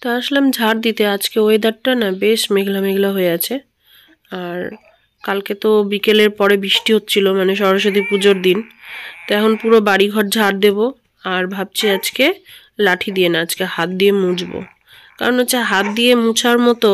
তো আসলাম ঝাড় দিতে। আজকে ওয়েদারটা না বেশ মেঘলা মেঘলা হয়ে আছে। আর কালকে তো বিকেলের পরে বৃষ্টি হচ্ছিল, মানে সরস্বতী পুজোর দিন। তো এখন পুরো বাড়িঘর ঝাড় দেব। আর ভাবছি আজকে লাঠি দিয়ে না, আজকে হাত দিয়ে মুছবো। কারণ হচ্ছে হাত দিয়ে মুছার মতো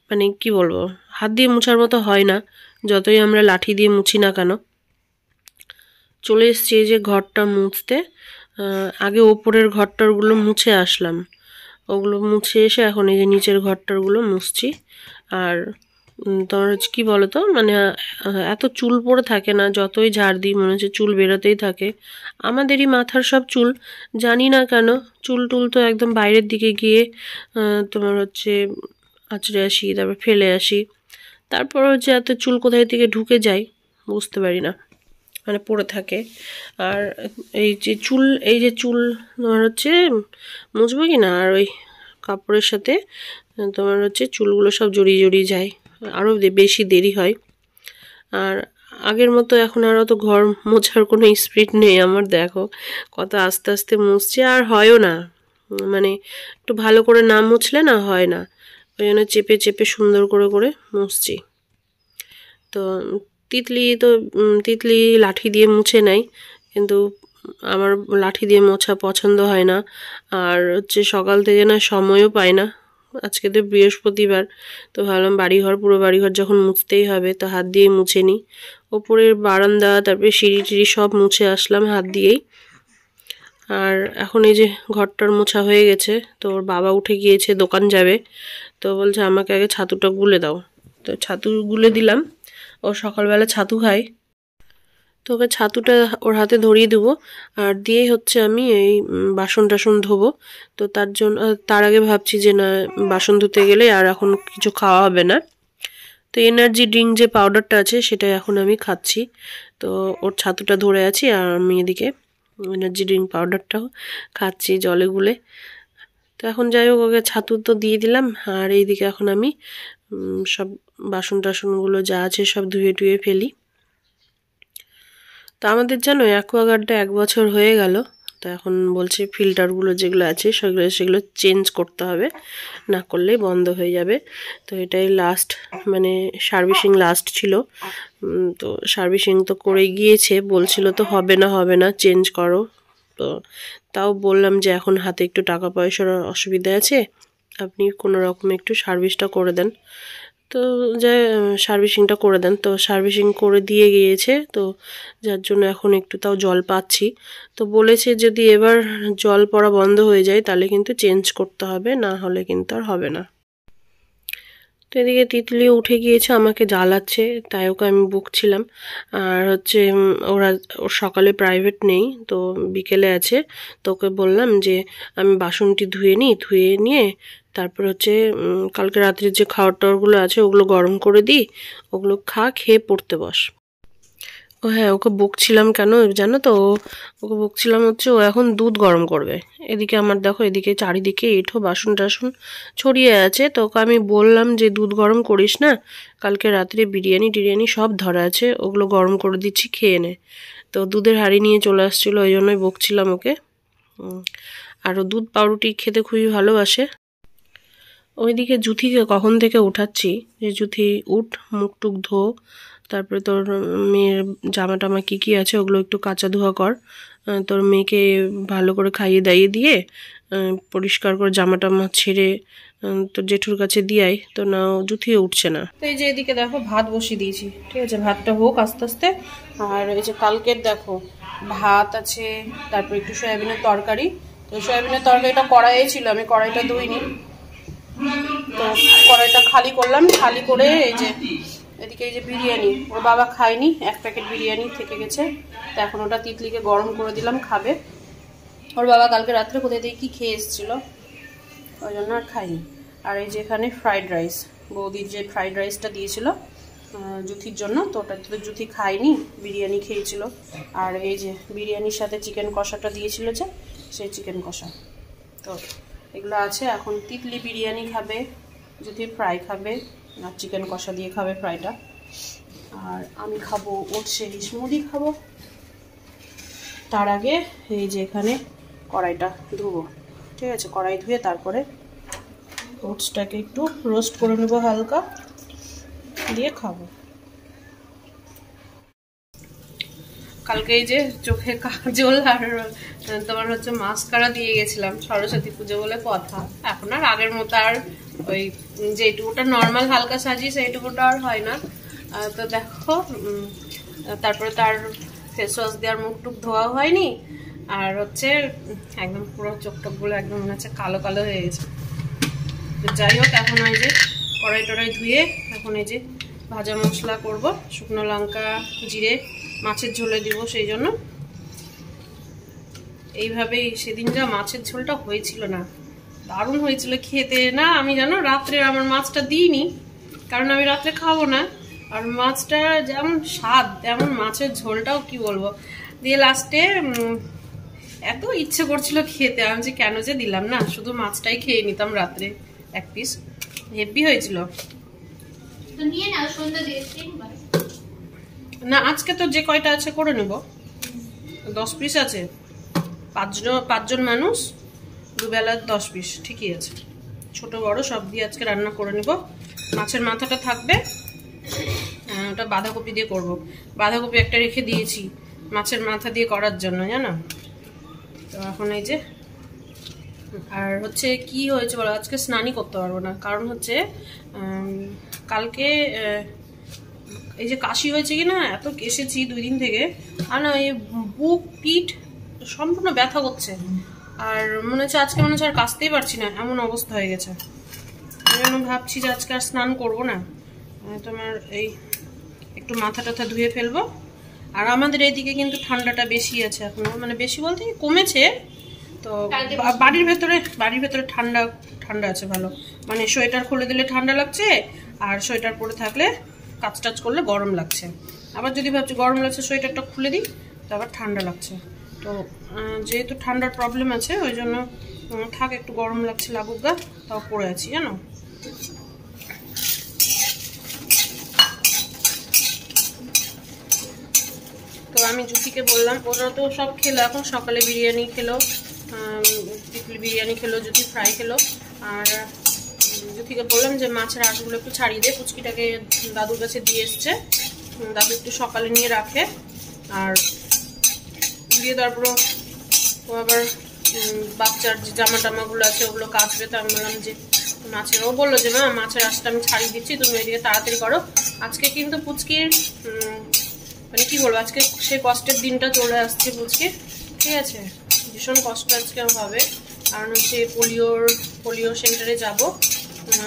মানে কি বলবো, হাত দিয়ে মুছার মতো হয় না, যতই আমরা লাঠি দিয়ে মুছি না কেন। চলে এসছি এই যে ঘরটা মুছতে। আগে ওপরের ঘরটারগুলো মুছে আসলাম, ওগুলো মুছে এসে এখন এই যে নিচের ঘরটারগুলো মুছছি। আর তোমার হচ্ছে কী বলো তো, মানে এত চুল পড়ে থাকে না, যতই ঝাড় দিই মনে হচ্ছে চুল বেরোতেই থাকে। আমাদেরই মাথার সব চুল, জানি না কেন। চুল টুল তো একদম বাইরের দিকে গিয়ে তোমার হচ্ছে আঁচড়ে আসি, তারপর ফেলে আসি। তারপর হচ্ছে এত চুল কোথায় থেকে ঢুকে যায় বুঝতে পারি না, মানে পড়ে থাকে। আর এই যে চুল তোমার হচ্ছে মুছবো কি না, আর ওই কাপড়ের সাথে তোমার হচ্ছে চুলগুলো সব জড়িয়ে জড়িয়ে যায়, আরও বেশি দেরি হয়। আর আগের মতো এখন আর অত ঘর মোছার কোনো স্পিড নেই আমার। দেখো কত আস্তে আস্তে মুছছে, আর হয়ও না, মানে একটু ভালো করে না মুছলে না হয় না। ওই জন্য চেপে চেপে সুন্দর করে করে মুছছি। তো তিতলি লাঠি দিয়ে মুছে নেয়, কিন্তু আমার লাঠি দিয়ে মোছা পছন্দ হয় না। আর হচ্ছে সকাল থেকে না সময়ও পায় না। আজকে তো বৃহস্পতিবার, তো ভাবলাম পুরো বাড়িঘর যখন মুছতেই হবে তো হাত দিয়েই মুছে নিই। ওপরের বারান্দা, তারপরে সিঁড়ি টিড়ি সব মুছে আসলাম হাত দিয়েই। আর এখন এই যে ঘরটার মোছা হয়ে গেছে, তো ওর বাবা উঠে গিয়েছে, দোকান যাবে। তো বলছে আমাকে আগে ছাতুটা গুলে দাও। তো ছাতু গুলে দিলাম, ও সকালবেলা ছাতু খায়। তো ওকে ছাতুটা ওর হাতে ধরিয়ে দেবো। আর দিয়েই হচ্ছে আমি এই বাসন টাসন ধোবো। তো তার আগে ভাবছি যে না, বাসন ধুতে গেলে আর এখন কিছু খাওয়া হবে না। তো এনার্জি ড্রিঙ্ক যে পাউডারটা আছে সেটা এখন আমি খাচ্ছি। তো ওর ছাতুটা ধরে আছি আর আমি এদিকে এনার্জি ড্রিঙ্ক পাউডারটাও খাচ্ছি জলে গুলে। তো এখন যাই হোক, ওকে ছাতু তো দিয়ে দিলাম। আর এইদিকে এখন আমি সব বাসন টাসনগুলো যা আছে সব ধুয়ে টুয়ে ফেলি। তো আমাদের জানো অ্যাকোয়াগার্ডটা 1 বছর হয়ে গেল। তো এখন বলছে ফিল্টারগুলো যেগুলো আছে সেগুলো চেঞ্জ করতে হবে, না করলেই বন্ধ হয়ে যাবে। তো এটাই লাস্ট, মানে সার্ভিসিং লাস্ট ছিল। তো সার্ভিসিং তো করে গিয়েছে, বলছিল তো হবে না চেঞ্জ করো। তো তাও বললাম যে এখন হাতে একটু টাকা পয়সার অসুবিধা আছে, আপনি কোনো রকম একটু সার্ভিসটা করে দেন। তো যা সার্ভিসিংটা করে দেন। তো সার্ভিসিং করে দিয়ে গিয়েছে, তো যার জন্য এখন একটু তাও জল পাচ্ছি। তো বলেছে যদি এবার জল পড়া বন্ধ হয়ে যায় তাহলে কিন্তু চেঞ্জ করতে হবে, না হলে কিন্তু আর হবে না। তো এদিকে তিতলি উঠে গিয়েছে, আমাকে জ্বালাচ্ছে, তাই ওকে আমি বকছিলাম। আর হচ্ছে ওর সকালে প্রাইভেট নেই, তো বিকেলে আছে। তো ওকে বললাম যে আমি বাসনটি ধুয়ে নিয়ে তারপর হচ্ছে কালকে রাত্রে যে খাওয়ার টাওয়ারগুলো আছে ওগুলো গরম করে দিই, ওগুলো খেয়ে পড়তে বস। ও হ্যাঁ, ওকে বকছিলাম কেন জানো তো, ওকে বকছিলাম হচ্ছে ও এখন দুধ গরম করবে। এদিকে আমার দেখো, এদিকে চারিদিকে এঁঠো বাসন টাসন ছড়িয়ে আছে। তো ওকে আমি বললাম যে দুধ গরম করিস না, কালকে রাত্রে বিরিয়ানি টিরিয়ানি সব ধরা আছে, ওগুলো গরম করে দিচ্ছি, খেয়ে নে। তো দুধের হাঁড়ি নিয়ে চলে আসছিলো, ওই জন্যই বকছিলাম ওকে। আরও দুধ পাউরুটি খেতে খুবই ভালোবাসে। ওইদিকে জুথিকে কখন থেকে উঠাচ্ছি যে জুথি উঠ, মুখ টুক ধো, তারপরে তোর মেয়ের জামা টামা কী আছে ওগুলো একটু কাচা ধোয়া কর, তোর মেয়েকে ভালো করে খাইয়ে দাইয়ে দিয়ে পরিষ্কার করে জামা টামা ছেড়ে তোর জেঠুর কাছে দিয়াই। তো না, জুথিও উঠছে না। তো এই যে এদিকে দেখো ভাত বসিয়ে দিয়েছি, ঠিক আছে, ভাতটা হোক আস্তে আস্তে। আর এই যে কালকের দেখো ভাত আছে, তারপর একটু সয়াবিনের তরকারি। তো সয়াবিনের তরকারিটা কড়াইয়ে ছিল, আমি কড়াইটা ধুইনি। তো কড়াইটা খালি করলাম, খালি করে এই যে এদিকে এই যে বিরিয়ানি, ওর বাবা খায়নি, 1 প্যাকেট বিরিয়ানি থেকে গেছে। তো এখন ওটা তিতলিকে গরম করে দিলাম, খাবে। ওর বাবা কালকে রাত্রে কোথায় থেকে কি খেয়ে এসেছিলো, ওই জন্য আর খাইনি। আর এই যে এখানে ফ্রাইড রাইস, বৌদির যে ফ্রাইড রাইসটা দিয়েছিল জুথির জন্য, তো ওটা তো জুথি খায়নি, বিরিয়ানি খেয়েছিল। আর এই যে বিরিয়ানির সাথে চিকেন কষাটা দিয়েছিল যে, সেই চিকেন কষা। তো এগুলো আছে। এখন তিতলি বিরিয়ানি খাবে, জুথি ফ্রাই খাবে, আর চিকেন কষা দিয়ে খাবে ফ্রাইটা। আর আমি খাবো ওটসের স্মুদি খাবো। তার আগে এই যে এখানে কড়াইটা ধুবো। ঠিক আছে, কড়াই ধুয়ে তারপরে ওটসটাকে একটু রোস্ট করে নেবো হালকা, দিয়ে খাবো। কালকে এই যে চোখে কাজল আর তোমার হচ্ছে মাস্কারা দিয়ে গেছিলাম, সরস্বতী পুজো বলে কথা। এখন আর আগের মতো আর ওই যেটুকুটা নর্মাল হালকা সাজি সেইটুকুটা আর হয় না। তো দেখো, তারপরে তার ফেস ওয়াশ দেওয়ার মুখ টুক ধোয়া হয়নি, আর হচ্ছে একদম পুরো চোখ টোকগুলো একদম মনে হচ্ছে কালো কালো হয়ে গেছে। তো যাই হোক, এখন এই যে কড়াই টড়াই ধুয়ে এখন এই যে ভাজা মশলা করব, শুকনো লঙ্কা জিরে মাছের ঝোলে দিব। সেই জন্য এইভাবেই সেদিন যা মাছের ঝোলটা হয়েছিল না, দারুণ হয়েছিল খেতে। না আমি জানো রাত্রে আমার মাছটা দিইনি, কারণ আমি রাত্রে খাবো না, আর মাছটা যেমন স্বাদ তেমন মাছের ঝোলটাও কি বলবো। দিয়ে লাস্টে এত ইচ্ছে করছিল খেতে, আমি যে কেন যে দিলাম না, শুধু মাছটাই খেয়ে নিতাম রাত্রে এক পিস। হেভি হয়েছিল না। আজকে তো যে কয়টা আছে করে নেব, 10 পিস আছে, 5 জন মানুষ, দুবেলা 10 পিস, ঠিকই আছে। ছোট বড় সব দিয়ে আজকে রান্না করে নেব। মাছের মাথাটা থাকবে, ওটা বাঁধাকপি দিয়ে করব। বাঁধাকপি একটা রেখে দিয়েছি মাছের মাথা দিয়ে করার জন্য, জানো তো। এখন এই যে, আর হচ্ছে কি হয়েছে বলো, আজকে স্নানই করতে পারবো না, কারণ হচ্ছে কালকে এই যে কাশি হয়েছে কি না, এত কেসেছি 2 দিন থেকে, আর না এই বুক পিঠ সম্পূর্ণ ব্যথা করছে, আর মনে হচ্ছে আজকে মনে হচ্ছে আর কাশতেই পারছি না, এমন অবস্থা হয়ে গেছে। এই জন্য ভাবছি যে আজকে আর স্নান করবো না, তোমার এই একটু মাথা টাথা ধুয়ে ফেলবো। আর আমাদের এইদিকে কিন্তু ঠান্ডাটা বেশি আছে এখনো, মানে বেশি বলতে কমেছে, তো বাড়ির ভেতরে ঠান্ডা ঠান্ডা আছে ভালো, মানে সোয়েটার খুলে দিলে ঠান্ডা লাগছে, আর সোয়েটার পরে থাকলে কাজ টাজ করলে গরম লাগছে। আবার যদি ভাবছি গরম লাগছে সোয়েটারটা খুলে দিই, তো আবার ঠান্ডা লাগছে। তো যেহেতু ঠান্ডার প্রবলেম আছে, ওই জন্য থাক, একটু গরম লাগছে লাগুক গা, তাও পরে আছি জানো। তো আমি জ্যোতিকে বললাম, ওরা তো সব খেলো, এখন সকালে বিরিয়ানি খেলো, বিরিয়ানি খেলো, জ্যোতি ফ্রাই খেলো। আর জ্যোতিকে বললাম যে মাছের আঁশগুলো একটু ছাড়িয়ে দে, পুচকিটাকে দাদুর কাছে দিয়ে এসছে, দাদু একটু সকালে নিয়ে রাখে, আর দিয়ে তারপর ও আবার বাচ্চার যে জামা টামাগুলো আছে ওগুলো কাচবে। তো আমি বললাম যে মাছের, ও বললো যে মা মাছের আঁশটা আমি ছাড়িয়ে দিচ্ছি, তুমি ওইদিকে তাড়াতাড়ি করো। আজকে কিন্তু পুচকির মানে কি বলবো, আজকে সে কষ্টের দিনটা চলে আসছে পুচকির, ঠিক আছে, ভীষণ কষ্ট আজকে হবে। কারণ হচ্ছে পোলিও সেন্টারে যাব,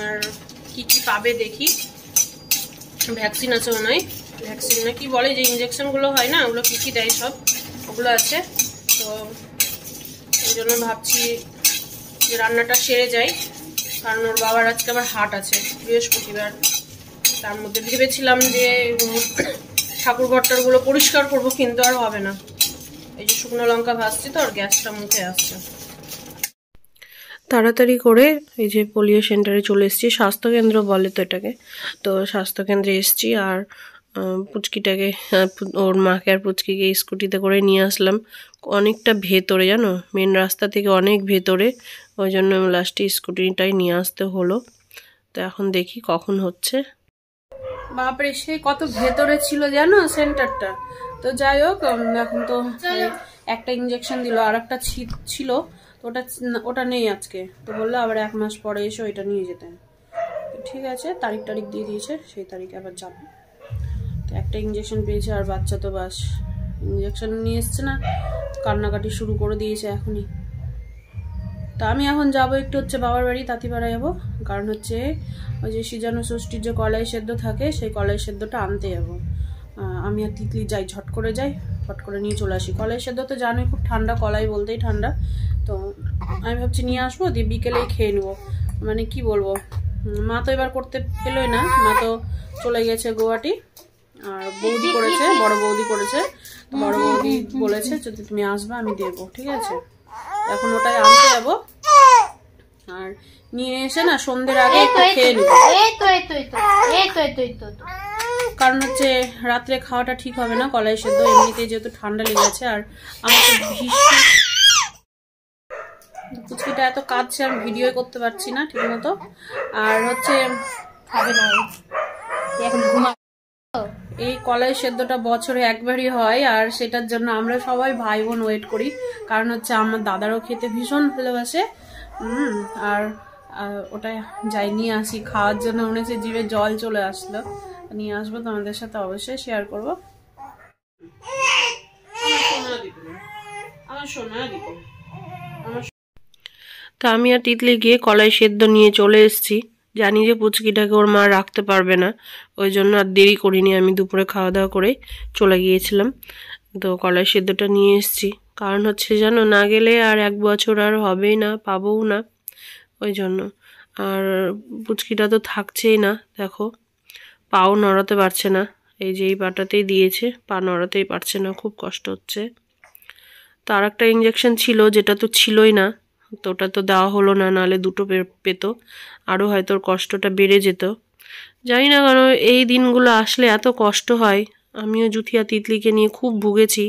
আর কি কি পাবে দেখি, ভ্যাকসিন আছে মনে হয়, ভ্যাকসিন না কি বলে, যে ইঞ্জেকশনগুলো হয় না, ওগুলো কি কি দেয় সব ওগুলো আছে। তো ওই জন্য ভাবছি যে রান্নাটা সেরে যাই, কারণ ওর বাবার আজকে আবার হাট আছে বৃহস্পতিবার। তার মধ্যে ভেবেছিলাম যে ঠাকুর ঘরটারগুলো পরিষ্কার করবো, কিন্তু আর হবে না। এই যে শুকনো লঙ্কা ভাজছি তো, আর গ্যাসটা মুখে আসছে। তাড়াতাড়ি করে এই যে পোলিও সেন্টারে চলে এসেছি, স্বাস্থ্যকেন্দ্র বলে তো এটাকে। তো স্বাস্থ্যকেন্দ্রে এসেছি, আর পুচকিটাকে, ওর মাকে আর পুচকিকে স্কুটিতে করে নিয়ে আসলাম। অনেকটা ভেতরে জানো, মেন রাস্তা থেকে অনেক ভেতরে, ওই জন্য লাস্টে স্কুটিটাই নিয়ে আসতে হলো। তো এখন দেখি কখন হচ্ছে। বাপরে, সে কত ভেতরে ছিল জানো সেন্টারটা। তো যাই হোক, এখন তো একটা ইঞ্জেকশন দিল, আর একটা ছিল, ওটা নেই আজকে। তো বললো আবার 1 মাস পরে এসে ওইটা নিয়ে যেতে। ঠিক আছে, তারিখ দিয়ে দিয়েছে, সেই তারিখে আবার যাবে। তো একটা ইঞ্জেকশন পেয়েছে, আর বাচ্চা তো বাস ইঞ্জেকশন নিয়ে এসছে না, কান্নাকাটি শুরু করে দিয়েছে এখনই। তা আমি এখন যাবো একটু হচ্ছে বাবার বাড়ি, তাঁতিপাড়া যাবো, কারণ হচ্ছে ওই যে সিজানো ষষ্ঠীর যে কলাই সেদ্ধ থাকে, সেই কলাই সেদ্ধটা আনতে যাবো। আমি আর তিতলি যাই, ঝট করে নিয়ে চলে আসি। কলাই সেদ্ধ তো জানোই খুব ঠান্ডা, কলাই বলতেই ঠান্ডা। তো আমি ভাবছি নিয়ে আসবো, দিয়ে বিকেলেই খেয়ে নেবো। মানে কি বলবো, মা তো এবার করতে পেলোই না, মা তো চলে গেছে গুয়াহাটি, আর বৌদি করেছে, বড় বৌদি করেছে। বড় বৌদি বলেছে যদি তুমি আসবা আমি দেবো, ঠিক আছে। এখন ওটাই আনতে যাবো, আর নিয়ে এসে না সন্ধ্যের আগে খেয়ে নেবো, কারণ হচ্ছে রাত্রে খাওয়াটা ঠিক হবে না কলাই সেদ্ধ, এমনিতেই যেহেতু ঠান্ডা লেগেছে। আর আমার তো ভীষণ পুচকিটা এত কাঁদছে, আমি ভিডিও করতে পারছি না ঠিক মতো। আর হচ্ছে খাবে না এখন, ঘুমা। এই কলাই সেদ্ধটা বছরে একবারই হয়, আর সেটার জন্য আমরা সবাই ভাই বোন ওয়েট করি, কারণ হচ্ছে আমার দাদারও খেতে ভীষণ ভালোবাসে। আর ওটা যাই নিয়ে আসি খাওয়ার জন্য, মনে হচ্ছে জিভে জল চলে আসলো। নিয়ে আসবো, তোমাদের সাথে অবশ্যই শেয়ার করবো। তা আমি আর তিতলি গিয়ে কলাই সেদ্ধ নিয়ে চলে এসেছি। জানি যে পুচকিটাকে ওর মা রাখতে পারবে না, ওই জন্য আর দেরি করিনি, আমি দুপুরে খাওয়া দাওয়া করে চলে গিয়েছিলাম। তো কলাই সেদ্ধটা নিয়ে এসেছি, কারণ হচ্ছে জানো, না গেলে আর 1 বছর আর হবেই না, পাবও না, ওই জন্য। আর পুচকিটা তো থাকছেই না, দেখো পাও নড়াতে পারছে না, এই যে এই পাটাতেই দিয়েছে, পা নড়াতেই পারছে না, খুব কষ্ট হচ্ছে। তো আর একটা ইঞ্জেকশন ছিল, যেটা তো ছিলই না, তো ওটা তো দেওয়া হলো না, নাহলে 2টো পেত, আরও হয়তো ওর কষ্টটা বেড়ে যেত। জানি না কেন এই দিনগুলো আসলে এত কষ্ট হয়। আমিও জুথিয়া তিতলিকে নিয়ে খুব ভুগেছি,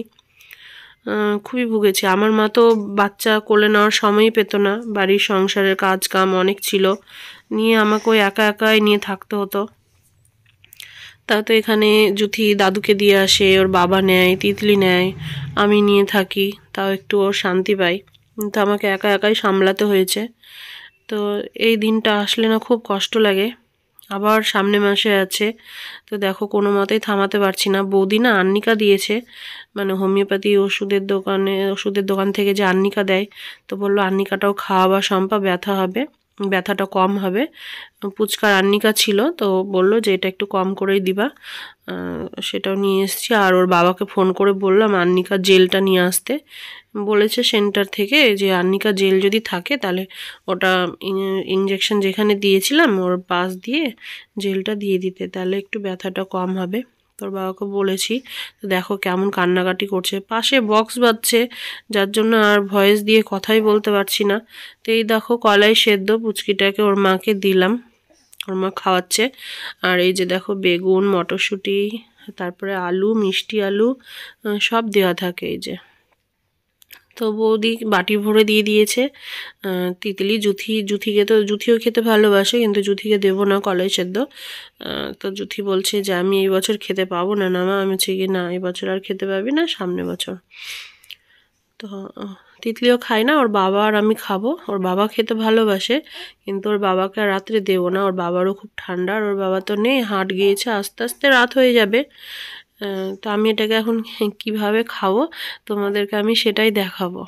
খুবই ভুগেছি। আমার মা তো বাচ্চা কোলে নেওয়ার সময়ই পেত না, বাড়ির সংসারের কাজ কাম অনেক ছিল, নিয়ে আমাকে ওই একা একাই নিয়ে থাকতে হতো। তা তো এখানে জুথি দাদুকে দিয়ে আসে, ওর বাবা নেয়, তিতলি নেয়, আমি নিয়ে থাকি, তাও একটু ওর শান্তি পাই, কিন্তু আমাকে একা একাই সামলাতে হয়েছে। তো এই দিনটা আসলে না খুব কষ্ট লাগে। আবার সামনে মাসে আছে, তো দেখো কোনো মতেই থামাতে পারছি না। বৌদি না আর্নিকা দিয়েছে, মানে হোমিওপ্যাথি ওষুধের দোকান থেকে যে আর্নিকা দেয়, তো বললো আর্নিকাটাও খাওয়াবা শম্পা, ব্যথা হবে, ব্যথাটা কম হবে। পুচকার আর্নিকা ছিল, তো বললো যে এটা একটু কম করেই দিবা, সেটাও নিয়ে এসেছি। আর ওর বাবাকে ফোন করে বললাম আর্নিকা জেলটা নিয়ে আসতে, বলেছে সেন্টার থেকে যে আর্নিকা জেল যদি থাকে তাহলে ওটা ইঞ্জেকশন যেখানে দিয়েছিলাম ওর পাশ দিয়ে জেলটা দিয়ে দিতে, তাহলে একটু ব্যথাটা কম হবে। তোর বাবাকে বলেছি। তো দেখো কেমন কান্নাকাটি করছে, পাশে বক্স বাজছে, যার জন্য আর ভয়েস দিয়ে কথাই বলতে পারছি না। তো এই দেখো কলাই সেদ্ধ পুচকিটাকে ওর মাকে দিলাম, ওর মা খাওয়াচ্ছে। আর এই যে দেখো বেগুন, মটরশুঁটি, তারপরে আলু, মিষ্টি আলু সব দেওয়া থাকে এই যে। তো বৌদি বাটি ভরে দিয়ে দিয়েছে। তিতলি জুথিকে তো জুথিও খেতে ভালোবাসে, কিন্তু জুথিকে দেবো না কলাই সেদ্ধ। তো জুথি বলছে যে আমি এই বছর খেতে পাবো না, না মা, আমি হচ্ছে কি না, এই বছর আর খেতে পাবি না, সামনে বছর। তো তিতলিও খায় না, ওর বাবা আর আমি খাবো। ওর বাবা খেতে ভালোবাসে, কিন্তু ওর বাবাকে আর রাত্রে দেবো না, ওর বাবারও খুব ঠান্ডা, আর ওর বাবা তো নেই, হাট গিয়েছে, আস্তে আস্তে রাত হয়ে যাবে। তো আমি এটাকে এখন কিভাবে খাবো তোমাদেরকে আমি সেটাই দেখাবো।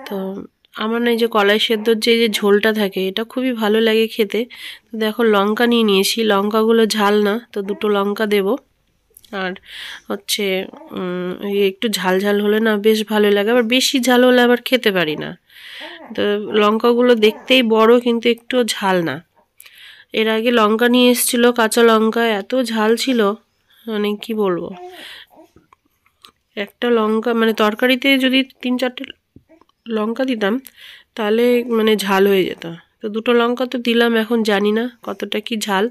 তো আমার না এই যে কলাই সেদ্ধর যে ঝোলটা থাকে, এটা খুবই ভালো লাগে খেতে। তো দেখো লঙ্কা নিয়ে নিয়েছি, লঙ্কাগুলো ঝাল না, তো 2টো লঙ্কা দেবো। আর হচ্ছে একটু ঝাল ঝাল হলে না বেশ ভালো লাগে, আবার বেশি ঝাল হলে আবার খেতে পারি না। তো লঙ্কাগুলো দেখতেই বড়, কিন্তু একটু ঝাল না। এর আগে লঙ্কা নিয়ে এসেছিলো, কাঁচা লঙ্কা, এত ঝাল ছিল, মানে কি বলবো। একটা লঙ্কা মানে তরকারিতে যদি 3-4টে লঙ্কা দিতাম তাহলে মানে ঝাল হয়ে যেত। তো 2টো লঙ্কা তো দিলাম, এখন জানি না কতটা কি ঝাল।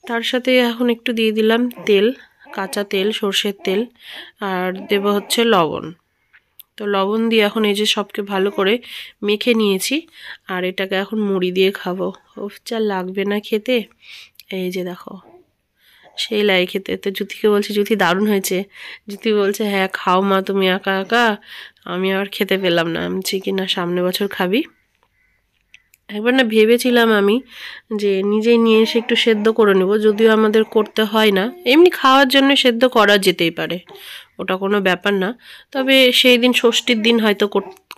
তার সাথে এখন একটু দিয়ে দিলাম তেল, কাঁচা তেল, সর্ষের তেল, আর দেব হচ্ছে লবণ। তো লবণ দিয়ে এখন এই যে সবকে ভালো করে মেখে নিয়েছি, আর এটাকে এখন মুড়ি দিয়ে খাবো। উফ, যা লাগবে না খেতে, এই যে দেখো সেই লাগে খেতে। তো জুথিকে বলছি জুথি দারুণ হয়েছে, জুথি বলছে হ্যাঁ খাও মা তুমি একা একা, আমি আর খেতে পেলাম না। আমি কি না সামনে বছর খাবি। একবার না ভেবেছিলাম আমি যে নিজেই নিয়ে এসে একটু সেদ্ধ করে নেব, যদিও আমাদের করতে হয় না, এমনি খাওয়ার জন্য সেদ্ধ করা যেতেই পারে, ওটা কোনো ব্যাপার না। তবে সেই দিন ষষ্ঠীর দিন হয়তো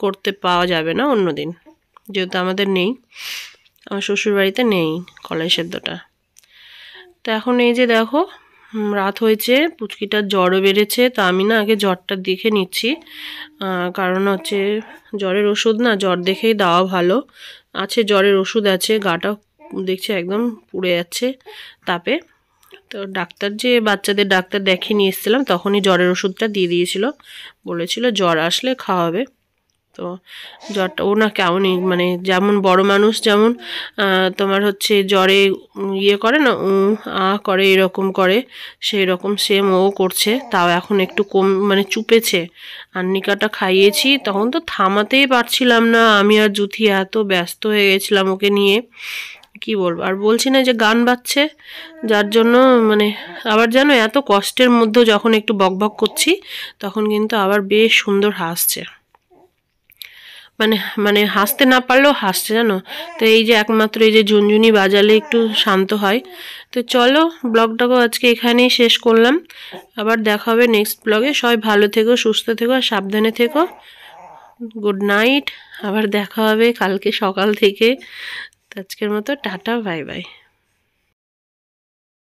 করতে পাওয়া যাবে না, অন্য দিন, যেহেতু আমাদের নেই, আমার শ্বশুরবাড়িতে নেই কলাই সেদ্ধটা। তো এখন এই যে দেখো রাত হয়েছে, পুচকিটার জ্বরও বেড়েছে, তো আমি না আগে জ্বরটা দেখে নিচ্ছি, কারণ হচ্ছে জ্বরের ওষুধ না জ্বর দেখেই দেওয়া ভালো। আছে জ্বরের ওষুধ আছে, গাটা দেখছি একদম পুড়ে যাচ্ছে তাপে। তো ডাক্তার, যে বাচ্চাদের ডাক্তার দেখিয়ে নিয়ে এসেছিলাম, তখনই জ্বরের ওষুধটা দিয়ে দিয়েছিল, বলেছিল জ্বর আসলে খাওয়াবে। তো তো জ্বরটা ও না কেমনই মানে যেমন বড় মানুষ যেমন তোমার হচ্ছে জ্বরে ইয়ে করে না করে এরকম করে, সেই রকম সেম ও করছে। তাও এখন একটু কম মানে চুপেছে। আন্নিকাটা খাইয়েছি, তখন তো থামাতেই পারছিলাম না, আমি আর জুথি এত ব্যস্ত হয়ে গেছিলাম ওকে নিয়ে, কি বলবো। আর বলছি না যে গান বাজছে, যার জন্য মানে আবার যেন এত কষ্টের মধ্যে যখন একটু বকবক করছি তখন কিন্তু আবার বেশ সুন্দর হাসছে, মানে মানে হাসতে না পারলেও হাসছে জানো। তো এই যে একমাত্র এই যে ঝুনঝুনি বাজালে একটু শান্ত হয়। তো চলো ব্লগটাকেও আজকে এখানেই শেষ করলাম, আবার দেখা হবে নেক্সট ব্লগে। সবাই ভালো থেকো, সুস্থ থেকো আর সাবধানে থেকো। গুড নাইট, আবার দেখা হবে কালকে সকাল থেকে। আজকের মতো টাটা, বাই বাই।